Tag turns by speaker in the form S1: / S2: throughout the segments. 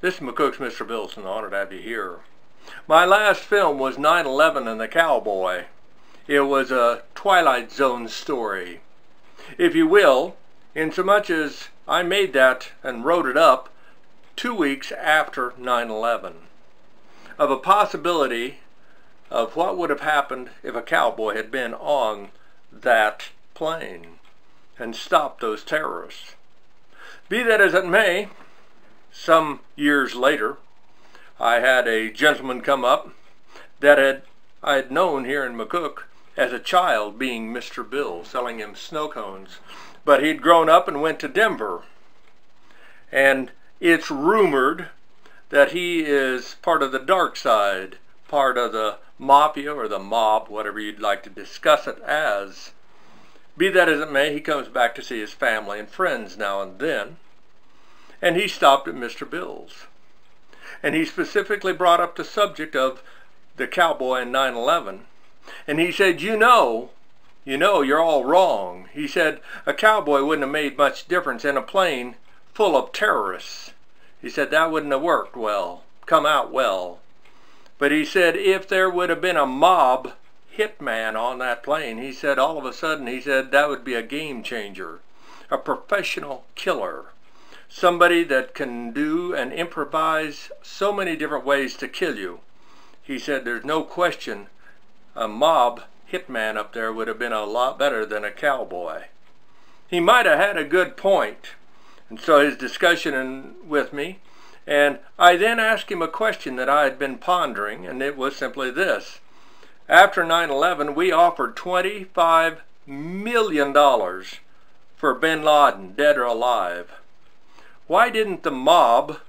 S1: This is McCook's Mr. Billson. Honored to have you here. My last film was 9/11 and the Cowboy. It was a Twilight Zone story, if you will, insomuch as I made that and wrote it up 2 weeks after 9/11, of a possibility of what would have happened if a cowboy had been on that plane and stopped those terrorists. Be that as it may, some years later, I had a gentleman come up that I had known here in McCook as a child, being Mr. Bill, selling him snow cones. But he'd grown up and went to Denver. And it's rumored that he is part of the dark side, part of the mafia or the mob, whatever you'd like to discuss it as. Be that as it may, he comes back to see his family and friends now and then. And he stopped at Mr. Bill's. And he specifically brought up the subject of the cowboy in 9/11. And he said, you know, you're all wrong. He said, a cowboy wouldn't have made much difference in a plane full of terrorists. He said, that wouldn't have worked well, come out well. But he said, if there would have been a mob hitman on that plane, he said, all of a sudden, he said, that would be a game changer, a professional killer. Somebody that can do and improvise so many different ways to kill you. He said there's no question a mob hitman up there would have been a lot better than a cowboy. He might have had a good point. And so his discussion with me, and I then asked him a question that I had been pondering, and it was simply this. After 9/11, we offered $25 million for bin Laden, dead or alive. Why didn't the mob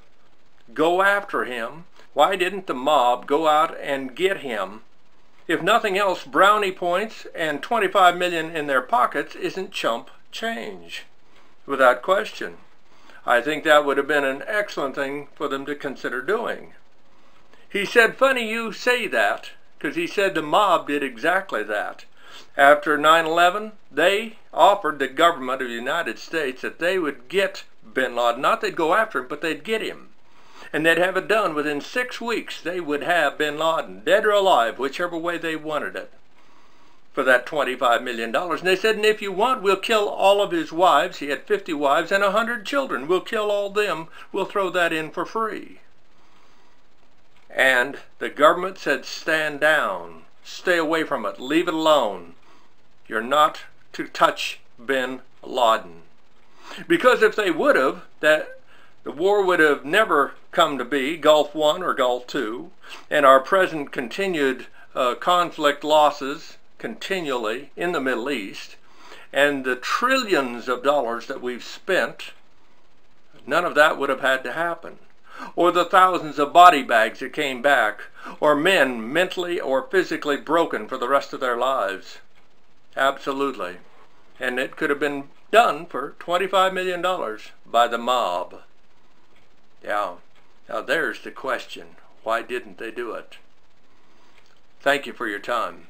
S1: go after him? Why didn't the mob go out and get him? If nothing else, brownie points and $25 million in their pockets isn't chump change. Without question. I think that would have been an excellent thing for them to consider doing. He said, funny you say that, because he said the mob did exactly that. After 9/11, they offered the government of the United States that they would get bin Laden. Not they'd go after him, but they'd get him. And they'd have it done within 6 weeks. They would have bin Laden, dead or alive, whichever way they wanted it, for that $25 million. And they said, and if you want, we'll kill all of his wives. He had 50 wives and 100 children. We'll kill all them. We'll throw that in for free. And the government said, stand down. Stay away from it. Leave it alone. You're not to touch bin Laden. Because if they would have, the war would have never come to be, Gulf War or Gulf II, and our present continued conflict losses continually in the Middle East, and the trillions of dollars that we've spent, none of that would have had to happen. Or the thousands of body bags that came back, or men mentally or physically broken for the rest of their lives. Absolutely. And it could have been done for $25 million by the mob. Yeah. Now there's the question. Why didn't they do it? Thank you for your time.